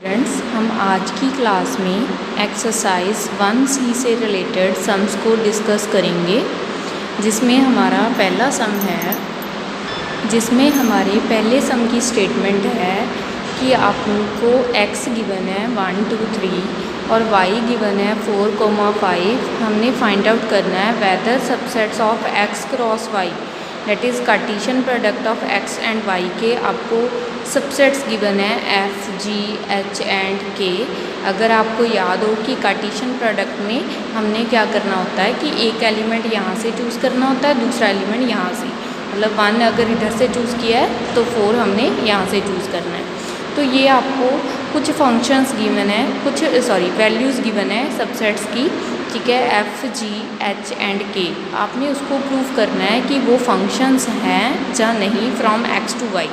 Friends, हम आज की क्लास में एक्सरसाइज 1C से रिलेटेड सम्स को डिस्कस करेंगे, जिसमें हमारा पहला सम है, जिसमें हमारे पहले सम की स्टेटमेंट है कि आपको x गिवन है 1 2 3 और y गिवन है 4,5। हमने फाइंड आउट करना है whether subsets of x cross y, that is Cartesian product of x and y के आपको सबसेट्स गिवन है f, g, h and k। अगर आपको याद हो कि कार्टेशियन प्रोडक्ट में हमने क्या करना होता है कि एक एलिमेंट यहाँ से चूज़ करना होता है, दूसरा एलिमेंट यहाँ से, मतलब 1 अगर इधर से चूज़ किया है तो 4 हमने यहाँ से चूज़ करना है। तो ये आपको कुछ फंक्शंस गिवन है, कुछ वैल्यूज़ गिवन है सबसेट्स की, ठीक है, f, g, h and k। आपने उसको प्रूव करना है कि वो फंक्शंस हैं या नहीं from x to y।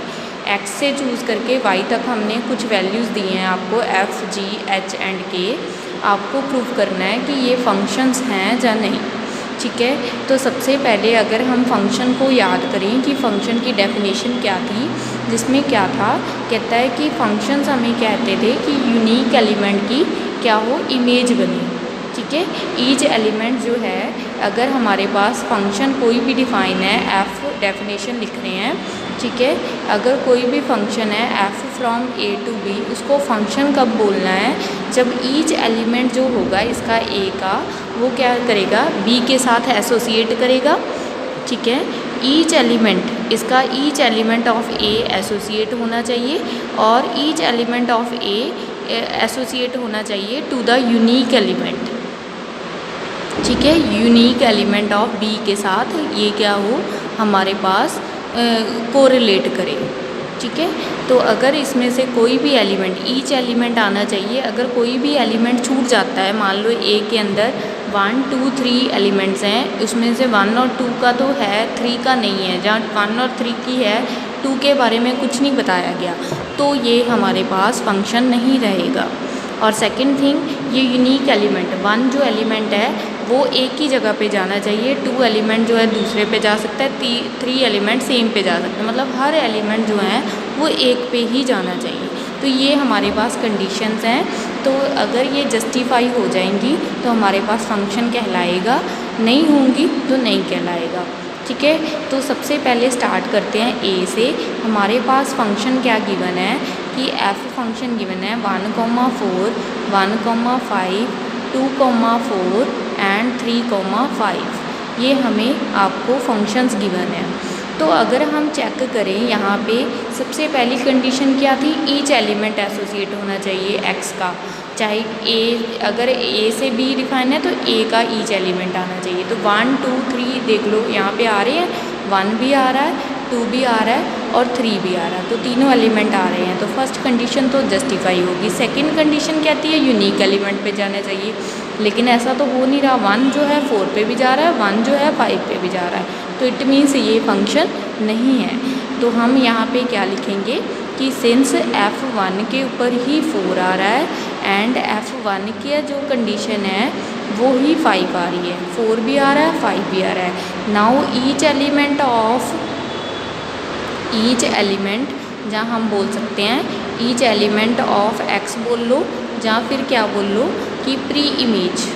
x से चूज़ करके y तक हमने कुछ वैल्यूज़ दी हैं आपको f, g, h and k। आपको प्रूव करना है कि ये फंक्शंस हैं या नहीं, ठीक है। तो सबसे पहले अगर हम फंक्शन को याद करें कि फ़ंक्शन की डेफिनेशन क्या थी, जिसमें क्या था, कहता है कि फंक्शंस हमें कहते थे कि यूनिक एलिमेंट की क्या हो, इमेज बने, ठीक है। ईच एलिमेंट जो है, अगर हमारे पास फंक्शन कोई भी डिफाइन है, f डेफिनेशन लिख रहे हैं, ठीक है, अगर कोई भी फंक्शन है f from a to b, उसको फंक्शन कब बोलना है, जब ईच एलिमेंट जो होगा इसका a का, वो क्या करेगा, b के साथ एसोसिएट करेगा, ठीक है। ईच एलिमेंट, इसका each element of a associate होना चाहिए और each element of a associate होना चाहिए टू द यूनिक एलिमेंट, ठीक है। यूनिक एलिमेंट ऑफ b के साथ ये क्या हो, हमारे पास कोरिलेट करे, ठीक है। तो अगर इसमें से कोई भी एलिमेंट, ईच एलिमेंट आना चाहिए। अगर कोई भी एलिमेंट छूट जाता है, मान लो a के अंदर 1 2 3 एलिमेंट्स हैं, उसमें से 1 और 2 का तो है, 3 का नहीं है। जहाँ 1 और 3 की है, 2 के बारे में कुछ नहीं बताया गया, तो ये हमारे पास फंक्शन नहीं रहेगा। और सेकंड थिंग, ये यूनिक एलिमेंट, 1 जो एलिमेंट है वो एक ही जगह पे जाना चाहिए, 2 एलिमेंट जो है दूसरे पे जा सकता है, 3 एलिमेंट सेम पे जा सकते हैं, मतलब हर एलिमेंट जो है वो एक पे ही जाना चाहिए। तो ये हमारे पास कंडीशंस हैं। तो अगर ये जस्टिफाई हो जाएंगी तो हमारे पास फंक्शन कहलाएगा, नहीं होंगी तो नहीं कहलाएगा, ठीक है। तो सबसे पहले स्टार्ट करते हैं a से। हमारे पास फंक्शन क्या गिवन है कि f फंक्शन गिवन है 1,4, 1,5, 2,4 एंड 3,5। ये हमें आपको फंक्शंस गिवन है। तो अगर हम चेक करें यहाँ पे, सबसे पहली कंडीशन क्या थी, ईच एलिमेंट एसोसिएट होना चाहिए x का, चाहे a, अगर a से b डिफाइन है तो a का ईच एलिमेंट आना चाहिए। तो 1 2 3 देख लो, यहाँ पे आ रहे हैं, 1 भी आ रहा है, 2 भी आ रहा है और 3 भी आ रहा है, तो तीनों एलिमेंट आ रहे हैं। तो फर्स्ट कंडीशन तो जस्टिफाई होगी। सेकंड कंडीशन कहती है यूनिक एलिमेंट पे जाना चाहिए, लेकिन ऐसा तो हो नहीं रहा। 1 जो है 4 पे भी जा रहा है, 1 जो है 5 पे भी जा रहा है, तो इट मीन्स ये फंक्शन नहीं है। तो हम यहाँ पे क्या लिखेंगे कि सिंस f1 के ऊपर ही 4 आ रहा है एंड f1 की जो कंडीशन है वो ही 5 आ रही है, 4 भी आ रहा है, 5 भी आ रहा है। Now each element of, each element, जहाँ हम बोल सकते हैं ईच एलिमेंट ऑफ x बोल लो, जहाँ फिर क्या बोल लो कि प्री इमेज,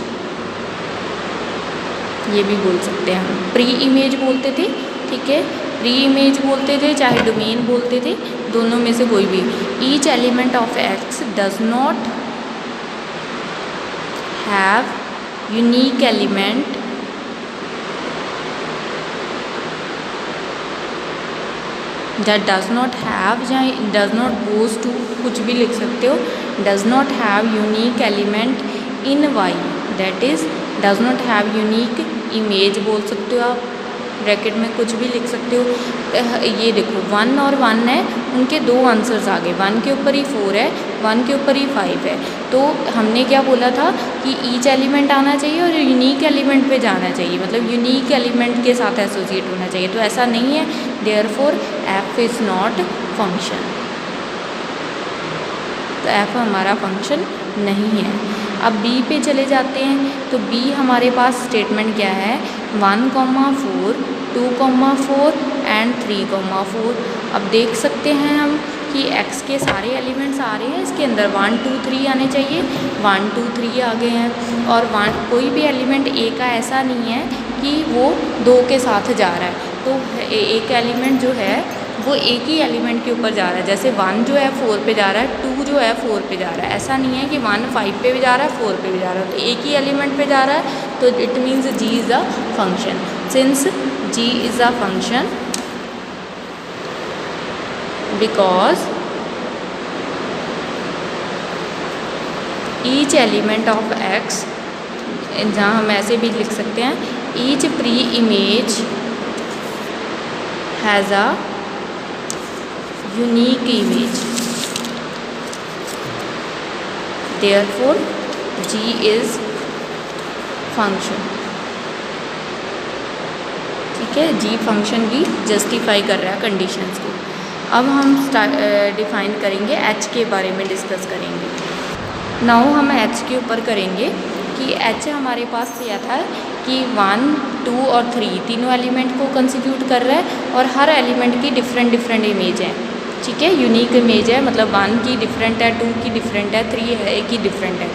ये भी बोल सकते हैं हम, प्री इमेज बोलते थे, ठीक है, प्री इमेज बोलते थे, चाहे डोमेन बोलते थे, दोनों में से कोई भी। Each element of x does not have unique element that does not have, या डज नॉट गोज टू, कुछ भी लिख सकते हो, does not have unique element in y, that is does not have unique image बोल सकते हो आप, ब्रैकेट में कुछ भी लिख सकते हो। ये देखो 1 और 1 है, उनके 2 आंसर्स आ गए, 1 के ऊपर ही 4 है, 1 के ऊपर ही 5 है। तो हमने क्या बोला था कि ईच एलिमेंट आना चाहिए और यूनिक एलिमेंट पे जाना चाहिए, मतलब यूनिक एलिमेंट के साथ एसोसिएट होना चाहिए, तो ऐसा नहीं है। Therefore f is not function, तो f हमारा फंक्शन नहीं है। अब b पे चले जाते हैं। तो b हमारे पास स्टेटमेंट क्या है, 1,4, 2,4 एंड 3,4। अब देख सकते हैं हम कि x के सारे एलिमेंट्स आ रहे हैं इसके अंदर 1 2 3 आने चाहिए, 1 2 3 आ गए हैं। और कोई भी एलिमेंट a का ऐसा नहीं है कि वो 2 के साथ जा रहा है, तो एक एलिमेंट जो है वो एक ही एलिमेंट के ऊपर जा रहा है। जैसे 1 जो है 4 पे जा रहा है, 2 जो है 4 पे जा रहा है, ऐसा नहीं है कि 1 5 पे भी जा रहा है 4 पे भी जा रहा है, तो एक ही एलिमेंट पे जा रहा है, तो it means g is a function. Since g is a function because each element of x, जहाँ हम ऐसे भी लिख सकते हैं, each pre image has a unique image, therefore g is function। ठीक है, g फंक्शन की जस्टिफाई कर रहा है कंडीशंस को। अब हम डिफाइन करेंगे h के बारे में डिस्कस करेंगे। नाउ हम h के ऊपर करेंगे कि h हमारे पास दिया था कि 1 2 और 3 तीनों एलिमेंट को कंस्टिट्यूट कर रहा है और हर एलिमेंट की डिफरेंट इमेज है। ठीक है, यूनिक इमेज है, मतलब 1 की डिफरेंट है, 2 की डिफरेंट है, 3 है की डिफरेंट है।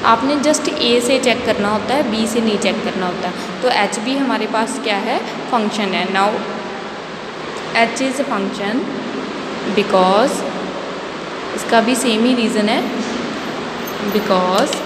आपने जस्ट a से चेक करना होता है, b से नहीं चेक करना होता। तो h भी हमारे पास क्या है, फंक्शन है। Now h is function because, इसका भी सेम ही रीज़न है, बिकॉज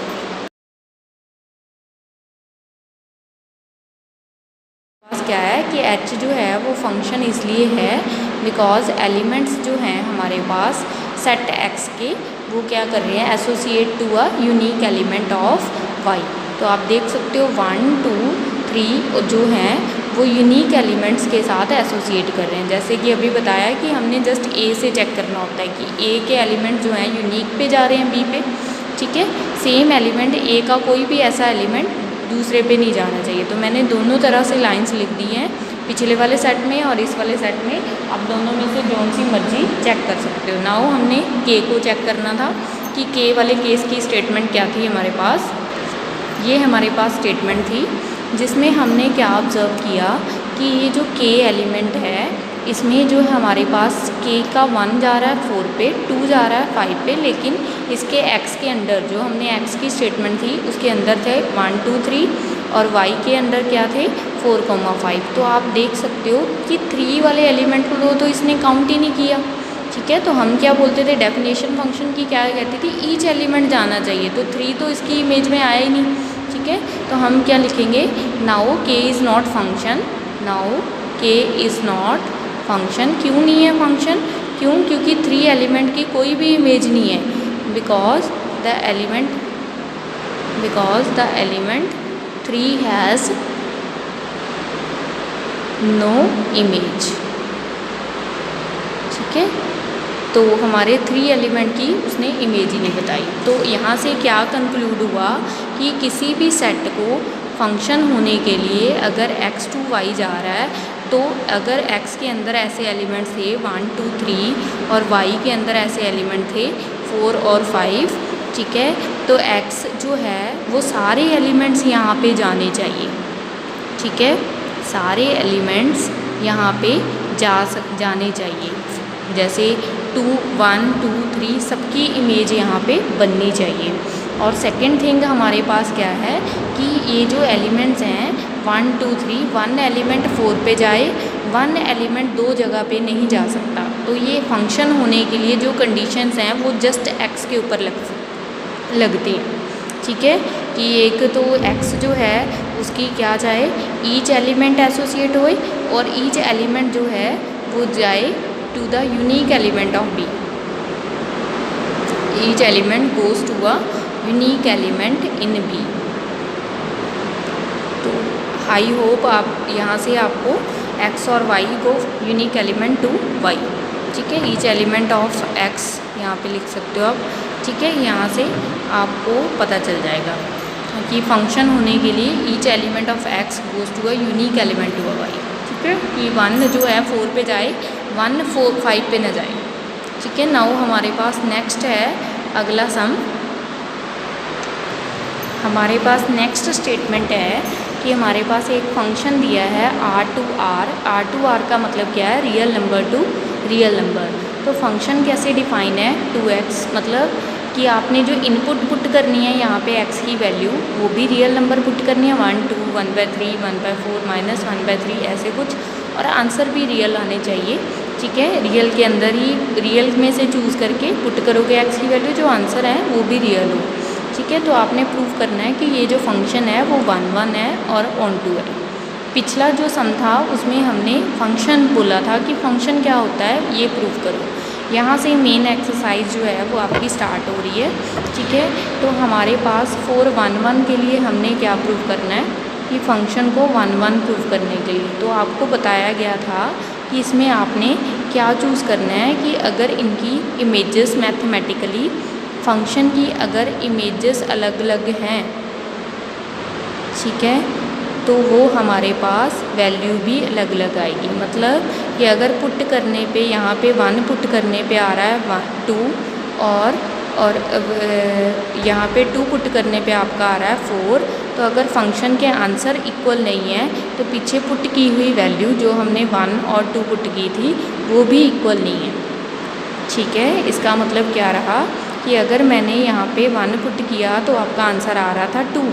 क्या है कि h जो है वो फंक्शन इसलिए है बिकॉज एलिमेंट्स जो हैं हमारे पास सेट x के, वो क्या कर रहे हैं, associate to a unique element of y। तो आप देख सकते हो 1 2 3 जो हैं वो यूनिक एलिमेंट्स के साथ एसोसिएट कर रहे हैं। जैसे कि अभी बताया कि हमने जस्ट a से चेक करना होता है कि a के एलिमेंट जो हैं यूनिक पे जा रहे हैं b पे। ठीक है, सेम एलिमेंट a का कोई भी ऐसा एलिमेंट दूसरे पे नहीं जाना चाहिए। तो मैंने दोनों तरह से लाइंस लिख दी हैं, पिछले वाले सेट में और इस वाले सेट में। आप दोनों में से जौन सी मर्जी चेक कर सकते हो। नाउ हमने k को चेक करना था कि k वाले केस की स्टेटमेंट क्या थी हमारे पास। ये हमारे पास स्टेटमेंट थी जिसमें हमने क्या ऑब्ज़र्व किया कि ये जो k एलिमेंट है इसमें जो हमारे पास k का 1 जा रहा है 4 पे, 2 जा रहा है 5 पे, लेकिन इसके x के अंदर जो हमने x की स्टेटमेंट थी उसके अंदर थे 1 2 3 और y के अंदर क्या थे 4 5। तो आप देख सकते हो कि 3 वाले एलिमेंट को तो इसने काउंट ही नहीं किया। ठीक है, तो हम क्या बोलते थे, डेफिनेशन फंक्शन की क्या कहती थी, ईच एलिमेंट जाना चाहिए, तो 3 तो इसकी इमेज में आया ही नहीं। ठीक है, तो हम क्या लिखेंगे, now k is not function, now k is not function. क्यों नहीं है फंक्शन, क्योंकि 3 एलिमेंट की कोई भी इमेज नहीं है, because the element 3 has no image. ठीक है, तो हमारे 3 एलिमेंट की उसने इमेज ही नहीं बताई। तो यहाँ से क्या कंक्लूड हुआ कि किसी भी सेट को फंक्शन होने के लिए अगर x टू y जा रहा है, तो अगर x के अंदर ऐसे एलिमेंट्स थे 1 2 3 और y के अंदर ऐसे एलिमेंट थे 4 और 5, ठीक है, तो x जो है वो सारे एलिमेंट्स यहाँ पे जाने चाहिए। ठीक है, सारे एलिमेंट्स यहाँ पे जाने चाहिए। जैसे 2 1 2 3 सबकी इमेज यहाँ पे बननी चाहिए। और सेकंड थिंग हमारे पास क्या है कि ये जो एलिमेंट्स हैं 1 2 3, 1 एलिमेंट 4 पे जाए, 1 एलिमेंट 2 जगह पे नहीं जा सकता। तो ये फंक्शन होने के लिए जो कंडीशंस हैं वो जस्ट x के ऊपर लगती हैं। ठीक है, कि एक तो x जो है उसकी क्या जाए, ईच एलिमेंट एसोसिएट होए और ईच एलिमेंट जो है वो जाए to the unique element of b। Each element goes to a unique element in b। तो आई होप आप यहाँ से आपको x और y को यूनिक एलिमेंट टू y, ठीक है, ईच एलिमेंट ऑफ x यहाँ पे लिख सकते हो आप। ठीक है, यहाँ से आपको पता चल जाएगा कि फंक्शन होने के लिए each element of x goes to a unique element to a y। ठीक है, कि 1 जो है 4 पे जाए, 1 4 5 पे न जाए। ठीक है, नाउ हमारे पास नेक्स्ट है अगला सम। हमारे पास नेक्स्ट स्टेटमेंट है कि हमारे पास एक फंक्शन दिया है r to r। r to r का मतलब क्या है, real number to real number. तो फंक्शन कैसे डिफाइन है 2x, मतलब कि आपने जो इनपुट पुट करनी है यहाँ पे x की वैल्यू, वो भी रियल नंबर पुट करनी है 1 2 1/3 1/4 -1/3 ऐसे कुछ, और आंसर भी रियल आने चाहिए। ठीक है, रियल के अंदर ही रियल में से चूज़ करके पुट करोगे x की वैल्यू, जो आंसर है वो भी रियल हो। ठीक है, तो आपने प्रूव करना है कि ये जो फंक्शन है वो 1 1 है और ऑन टू है। पिछला जो सम था उसमें हमने फंक्शन बोला था कि फंक्शन क्या होता है ये प्रूव करो। यहाँ से मेन एक्सरसाइज जो है वो आपकी स्टार्ट हो रही है। ठीक है, तो हमारे पास 4 1 1 के लिए हमने क्या प्रूव करना है कि फ़ंक्शन को 1 1 प्रूव करने के लिए तो आपको बताया गया था कि इसमें आपने क्या चूज़ करना है कि अगर इनकी इमेजेस मैथमेटिकली फंक्शन की अगर इमेजेस अलग अलग हैं, ठीक है, तो वो हमारे पास वैल्यू भी अलग अलग आएगी। मतलब कि अगर पुट करने पे यहाँ पे 1 पुट करने पे आ रहा है 2 और यहाँ पे 2 पुट करने पे आपका आ रहा है 4, तो अगर फंक्शन के आंसर इक्वल नहीं है तो पीछे पुट की हुई वैल्यू जो हमने 1 और 2 पुट की थी वो भी इक्वल नहीं है। ठीक है, इसका मतलब क्या रहा कि अगर मैंने यहाँ पे 1 पुट किया तो आपका आंसर आ रहा था 2,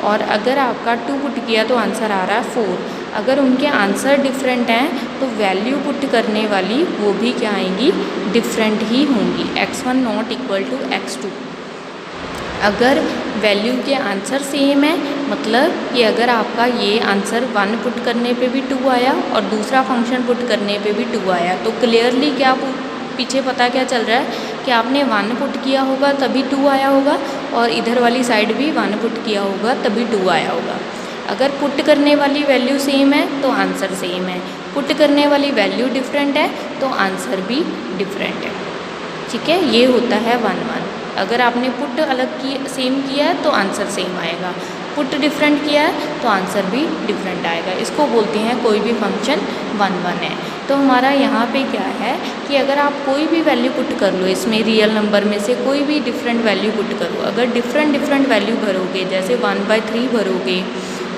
और अगर आपका 2 पुट किया तो आंसर आ रहा है 4। अगर उनके आंसर डिफरेंट हैं तो वैल्यू पुट करने वाली वो भी क्या आएंगी, डिफरेंट ही होंगी। x1 not equal to x2। अगर वैल्यू के आंसर सेम है, मतलब कि अगर आपका ये आंसर 1 पुट करने पे भी 2 आया और दूसरा फंक्शन पुट करने पे भी 2 आया, तो क्लियरली क्या पीछे पता क्या चल रहा है कि आपने 1 पुट किया होगा तभी 2 आया होगा, और इधर वाली साइड भी 1 पुट किया होगा तभी 2 आया होगा। अगर पुट करने वाली वैल्यू सेम है तो आंसर सेम है, पुट करने वाली वैल्यू डिफरेंट है तो आंसर भी डिफरेंट है। ठीक है, ये होता है 1 1। अगर आपने पुट अलग सेम किया है तो आंसर सेम आएगा, पुट डिफरेंट किया है तो आंसर भी डिफरेंट आएगा। इसको बोलते हैं कोई भी फंक्शन 1 1 है। तो हमारा यहाँ पे क्या है कि अगर आप कोई भी वैल्यू पुट कर लो, इसमें रियल नंबर में से कोई भी डिफरेंट वैल्यू पुट करो, अगर डिफरेंट वैल्यू भरोगे, जैसे 1/3 भरोगे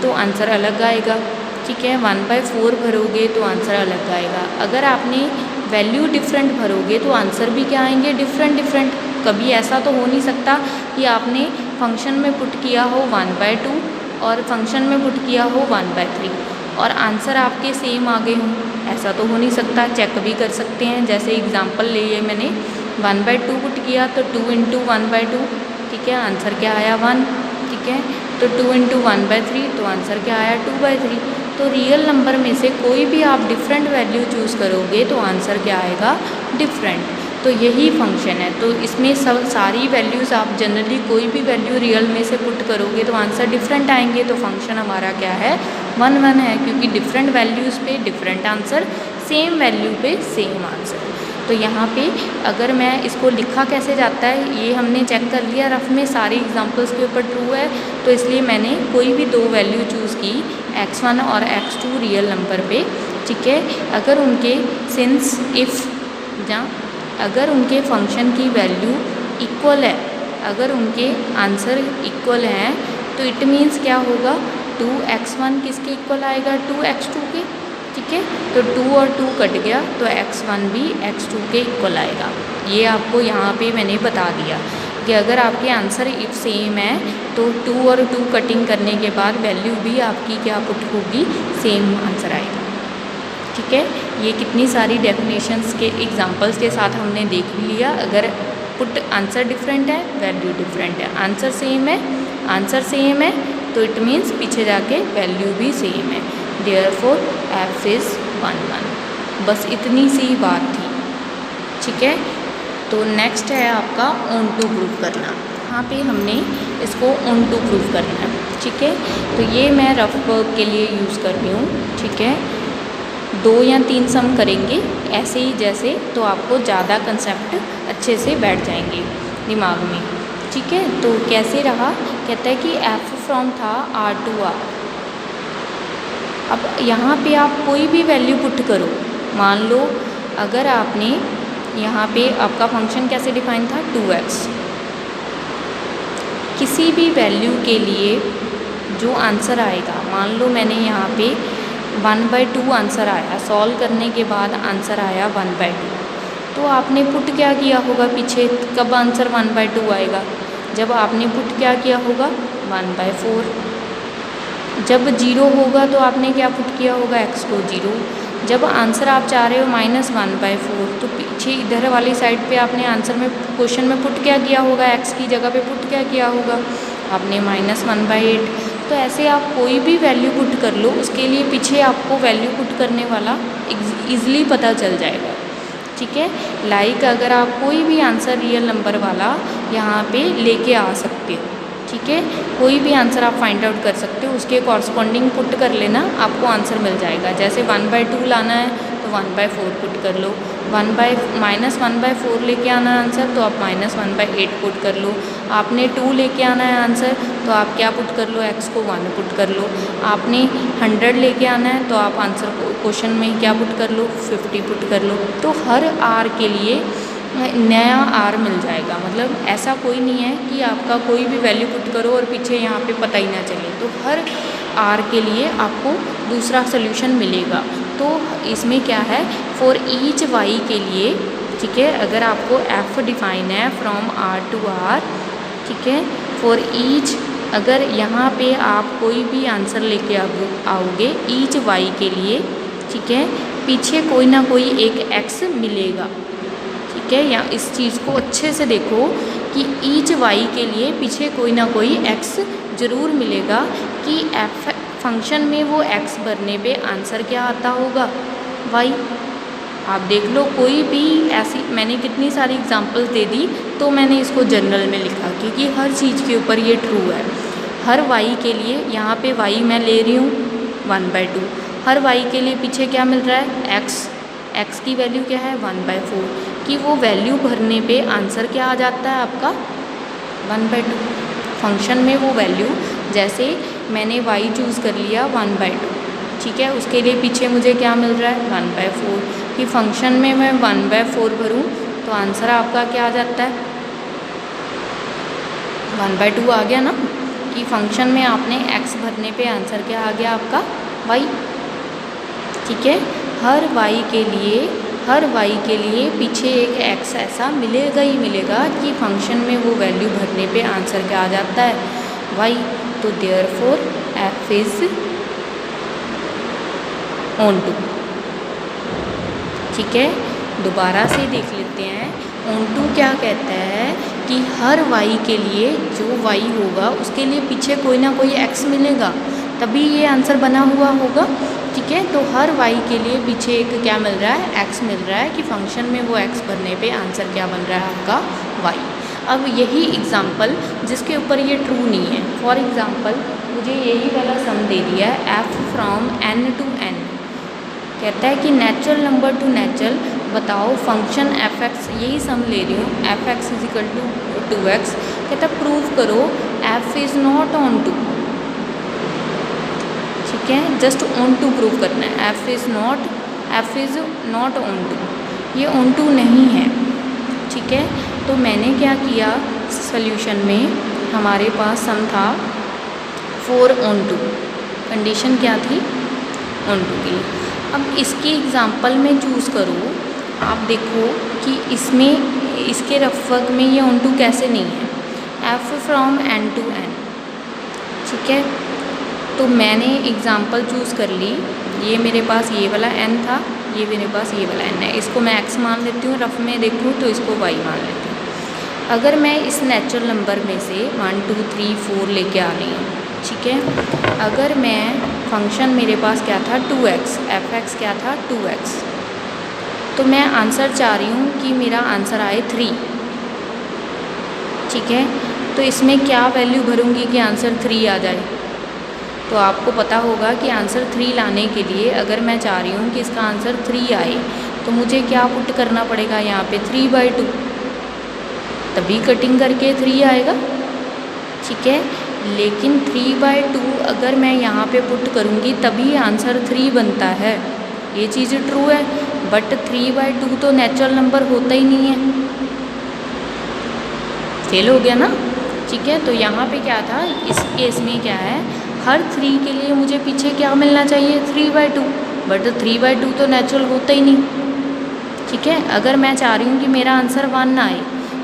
तो आंसर अलग आएगा। ठीक है, 1/4 भरोगे तो आंसर अलग आएगा। अगर आपने वैल्यू डिफरेंट भरोगे तो आंसर भी क्या आएंगे, डिफरेंट। कभी ऐसा तो हो नहीं सकता कि आपने फंक्शन में पुट किया हो 1/2 और फंक्शन में पुट किया हो 1/3 और आंसर आपके सेम आ गए हों, ऐसा तो हो नहीं सकता। चेक भी कर सकते हैं, जैसे एग्जांपल लिए मैंने 1/2 पुट किया तो 2 × 1/2, ठीक है, आंसर क्या आया 1। ठीक है, तो 2 × 1/3 तो आंसर क्या आया 2/3। तो रियल नंबर में से कोई भी आप डिफरेंट वैल्यू चूज़ करोगे तो आंसर क्या आएगा, डिफरेंट। तो यही फंक्शन है। तो इसमें सब सारी वैल्यूज़ आप जनरली कोई भी वैल्यू रियल में से पुट करोगे तो आंसर डिफरेंट आएंगे। तो फंक्शन हमारा क्या है, 1 1 है, क्योंकि डिफरेंट वैल्यूज़ पे डिफरेंट आंसर, सेम वैल्यू पे सेम आंसर। तो यहाँ पे अगर मैं इसको लिखा कैसे जाता है ये हमने चेक कर लिया, रफ में सारी एग्जांपल्स के ऊपर ट्रू है, तो इसलिए मैंने कोई भी 2 वैल्यू चूज़ की, x1 और x2 रियल नंबर पे। ठीक है, अगर उनके सिंस इफ़ अगर उनके फंक्शन की वैल्यू इक्वल है, अगर उनके आंसर इक्वल हैं तो इट मीन्स क्या होगा, 2x1 किसके इक्वल आएगा, 2x2 के। ठीक है, तो 2 और 2 कट गया तो x1 भी x2 के इक्वल आएगा। ये आपको यहाँ पे मैंने बता दिया कि अगर आपके आंसर इफ सेम है तो 2 और 2 कटिंग करने के बाद वैल्यू भी आपकी क्या पुट होगी, सेम आंसर आएगा। ठीक है, ये कितनी सारी डेफिनेशंस के एग्जांपल्स के साथ हमने देख भी लिया। अगर पुट आंसर डिफरेंट है, वैल्यू डिफरेंट है, आंसर सेम है तो इट मीन्स पीछे जाके वैल्यू भी सेम है। Therefore f is 1 1। बस इतनी सी बात थी। ठीक है, तो नेक्स्ट है आपका ऑन टू प्रूव करना। यहाँ पे हमने इसको ऑन टू प्रूव करना है। ठीक है, तो ये मैं रफ वर्क के लिए यूज़ कर रही हूँ। ठीक है, 2 या 3 सम करेंगे ऐसे ही जैसे, तो आपको ज़्यादा कंसेप्ट अच्छे से बैठ जाएंगे दिमाग में। ठीक है, तो कैसे रहा, कहता है कि f फ्रॉम था R to R। अब यहाँ पे आप कोई भी वैल्यू पुट करो, मान लो अगर आपने यहाँ पे आपका फंक्शन कैसे डिफाइन था 2x, किसी भी वैल्यू के लिए जो आंसर आएगा, मान लो मैंने यहाँ पे 1/2 आंसर आया, सॉल्व करने के बाद आंसर आया 1/2, तो आपने पुट क्या किया होगा पीछे, कब आंसर 1/2 आएगा, जब आपने पुट क्या किया होगा 1/4। जब 0 होगा तो आपने क्या पुट किया होगा, x को 0। जब आंसर आप चाह रहे हो -1/4, तो पीछे इधर वाली साइड पे आपने आंसर में क्वेश्चन में पुट क्या किया होगा, x की जगह पे पुट क्या किया होगा आपने -1/8। तो ऐसे आप कोई भी वैल्यू पुट कर लो, उसके लिए पीछे आपको वैल्यू पुट करने वाला ईज़िली पता चल जाएगा। ठीक है, लाइक अगर आप कोई भी आंसर रियल नंबर वाला यहाँ पे लेके आ सकते हो। ठीक है, कोई भी आंसर आप फाइंड आउट कर सकते हो, उसके कॉरस्पॉन्डिंग पुट कर लेना, आपको आंसर मिल जाएगा। जैसे 1/2 लाना है तो 1/4 पुट कर लो, -1/4 लेके आना है आंसर तो आप -1/8 पुट कर लो। आपने 2 लेके आना है आंसर तो आप क्या पुट कर लो, x को 1 पुट कर लो। आपने 100 लेके आना है तो आप आंसर क्वेश्चन में क्या पुट कर लो, 50 पुट कर लो। तो हर r के लिए नया r मिल जाएगा, मतलब ऐसा कोई नहीं है कि आपका कोई भी वैल्यू पुट करो और पीछे यहाँ पे पता ही ना चले। तो हर r के लिए आपको दूसरा सोल्यूशन मिलेगा। तो इसमें क्या है, फॉर ईच y के लिए, ठीक है, अगर आपको f डिफाइन है फ्रॉम r टू r, ठीक है, फॉर ईच, अगर यहाँ पे आप कोई भी आंसर लेके आओगे ईच y के लिए, ठीक है, पीछे कोई ना कोई एक x मिलेगा। ठीक है, या इस चीज़ को अच्छे से देखो कि ईच y के लिए पीछे कोई ना कोई x ज़रूर मिलेगा कि f फंक्शन में वो x भरने पे आंसर क्या आता होगा, y। आप देख लो, कोई भी ऐसी, मैंने कितनी सारी एग्जांपल्स दे दी, तो मैंने इसको जनरल में लिखा क्योंकि हर चीज़ के ऊपर ये ट्रू है। हर y के लिए यहाँ पे y मैं ले रही हूँ 1/2, हर y के लिए पीछे क्या मिल रहा है, x की वैल्यू क्या है 1/4, कि वो वैल्यू भरने पे आंसर क्या आ जाता है आपका 1/2। फंक्शन में वो वैल्यू, जैसे मैंने y चूज़ कर लिया 1/2, ठीक है, उसके लिए पीछे मुझे क्या मिल रहा है 1/4, कि फंक्शन में मैं 1/4 भरूँ तो आंसर आपका क्या आ जाता है 1/2 आ गया ना, कि फंक्शन में आपने x भरने पे आंसर क्या आ गया आपका y। ठीक है, हर y के लिए पीछे एक x ऐसा मिलेगा ही मिलेगा कि फंक्शन में वो वैल्यू भरने पे आंसर क्या आ जाता है y। तो देयरफॉर f इज ऑनटू। ठीक है, दोबारा से देख लेते हैं। ऑनटू क्या कहता है कि हर y के लिए जो y होगा उसके लिए पीछे कोई ना कोई x मिलेगा, तभी ये आंसर बना हुआ होगा। ठीक है, तो हर y के लिए पीछे एक क्या मिल रहा है, x मिल रहा है, कि फंक्शन में वो x भरने पे आंसर क्या बन रहा है आपका y। अब यही एग्जांपल जिसके ऊपर ये ट्रू नहीं है, फॉर एग्जांपल मुझे यही वाला सम दे दिया है f from n to n, कहता है कि नेचुरल नंबर टू नेचुरल बताओ फंक्शन f(x), यही सम ले रही हूँ, f(x) = 2x, कहता है प्रूव करो f is not onto. ठीक है, जस्ट ऑन टू प्रूव करना है, f is not onto, ये ऑन टू नहीं है। ठीक है, तो मैंने क्या किया, सॉल्यूशन में हमारे पास सम था 4 ऑन टू, कंडीशन क्या थी ऑन टू की। अब इसकी एग्जांपल में चूज़ करो, आप देखो कि इसमें इसके रफवर्क में ये ऑन टू कैसे नहीं है, f from n to n। ठीक है, तो मैंने एग्जांपल चूज़ कर ली, ये मेरे पास ये वाला n था, ये मेरे पास ये वाला n है, इसको मैं x मान लेती हूँ, रफ में देखूँ तो इसको y मान लेती हूँ। अगर मैं इस नेचुरल नंबर में से 1 2 3 4 लेके आ रही हूँ, ठीक है, अगर मैं फंक्शन मेरे पास क्या था 2x, f(x) क्या था 2x, तो मैं आंसर चाह रही हूँ कि मेरा आंसर आए 3। ठीक है, तो इसमें क्या वैल्यू भरूँगी कि आंसर 3 आ जाए, तो आपको पता होगा कि आंसर 3 लाने के लिए अगर मैं चाह रही हूँ कि इसका आंसर 3 आए तो मुझे क्या पुट करना पड़ेगा यहाँ पे 3/2, तभी कटिंग करके 3 आएगा। ठीक है, लेकिन 3/2 अगर मैं यहाँ पे पुट करूँगी तभी आंसर 3 बनता है, ये चीज़ ट्रू है, बट 3/2 तो नेचुरल नंबर होता ही नहीं है, फेल हो गया ना। ठीक है, तो यहाँ पे क्या था, इस केस में क्या है, हर 3 के लिए मुझे पीछे क्या मिलना चाहिए 3/2, बट 3/2 तो नेचुरल होता ही नहीं। ठीक है। अगर मैं चाह रही हूँ कि मेरा आंसर 1 आए,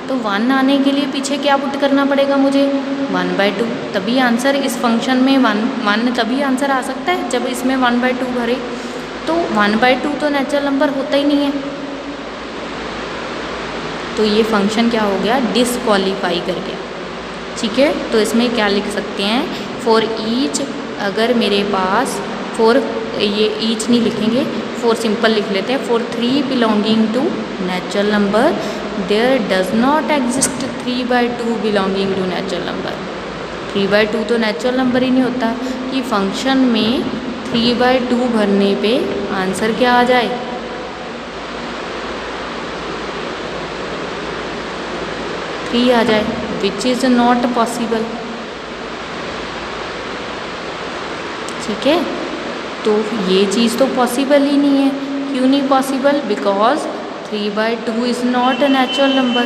तो 1 आने के लिए पीछे क्या पुट करना पड़ेगा मुझे, 1/2, तभी आंसर इस फंक्शन में 1 तभी आंसर आ सकता है जब इसमें 1/2 भरे। तो 1/2 तो नेचुरल नंबर होता ही नहीं है, तो ये फंक्शन क्या हो गया, डिसक्वालीफाई कर गया। ठीक है, तो इसमें क्या लिख सकते हैं, फॉर ईच, अगर मेरे पास फॉर, ये ईच नहीं लिखेंगे, फॉर सिंपल लिख लेते हैं, for 3 belonging to natural number there does not exist 3/2 belonging to natural number. 3/2 तो नेचुरल नंबर ही नहीं होता कि फंक्शन में 3/2 भरने पे आंसर क्या आ जाए, 3 आ जाए, विच इज़ नॉट पॉसिबल। ठीक है, तो ये चीज़ तो पॉसिबल ही नहीं है। क्यों नहीं possible, because 3/2 is not a natural number.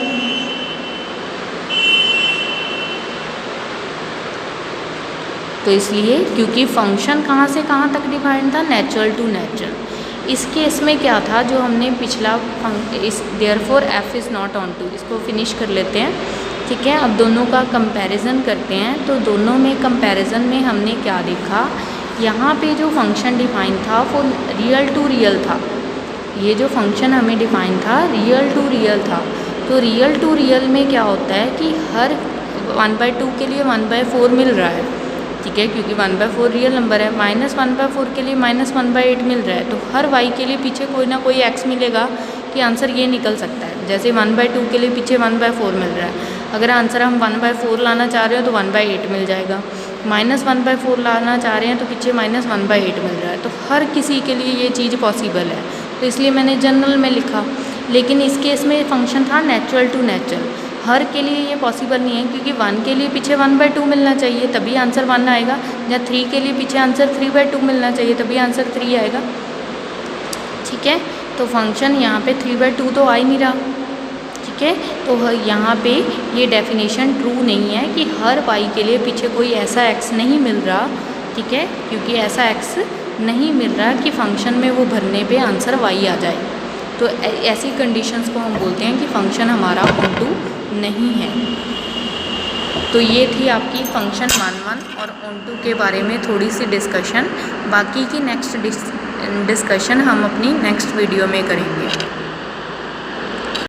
तो इसलिए, क्योंकि फंक्शन कहाँ से कहाँ तक डिफाइंड था, नेचुरल टू नेचुरल। इस केस में क्या था, जो हमने पिछला इस therefore f is not onto, इसको फिनिश कर लेते हैं। ठीक है, अब दोनों का कंपैरिजन करते हैं। तो दोनों में कंपैरिजन में हमने क्या देखा, यहाँ पे जो फंक्शन डिफाइन था वो रियल टू रियल था। ये जो फंक्शन हमें डिफाइन था रियल टू रियल था। तो रियल टू रियल में क्या होता है कि हर 1/2 के लिए 1/4 मिल रहा है। ठीक है, क्योंकि 1/4 रियल नंबर है। -1/4 के लिए -1/8 मिल रहा है। तो हर y के लिए पीछे कोई ना कोई x मिलेगा कि आंसर ये निकल सकता है। जैसे 1/2 के लिए पीछे 1/4 मिल रहा है, अगर आंसर हम 1/4 लाना चाह रहे हो तो 1/8 मिल जाएगा। -1/4 लाना चाह रहे हैं तो पीछे -1/8 मिल रहा है। तो हर किसी के लिए ये चीज़ पॉसिबल है, तो इसलिए मैंने जनरल में लिखा। लेकिन इस केस में फंक्शन था नेचुरल टू नेचुरल, हर के लिए ये पॉसिबल नहीं है, क्योंकि 1 के लिए पीछे 1/2 मिलना चाहिए तभी आंसर 1 आएगा, या 3 के लिए पीछे आंसर 3/2 मिलना चाहिए तभी आंसर 3 आएगा। ठीक है, तो फंक्शन यहाँ पे 3/2 तो आ ही नहीं रहा। ठीक है, तो यहाँ पे ये डेफिनेशन ट्रू नहीं है कि हर y के लिए पीछे कोई ऐसा x नहीं मिल रहा। ठीक है, क्योंकि ऐसा x नहीं मिल रहा कि फंक्शन में वो भरने पे आंसर y आ जाए। तो ऐसी कंडीशंस को हम बोलते हैं कि फंक्शन हमारा ऑन टू नहीं है। तो ये थी आपकी फंक्शन 1 और ऑन टू के बारे में थोड़ी सी डिस्कशन। बाकी की नेक्स्ट डिस्कशन हम अपनी नेक्स्ट वीडियो में करेंगे।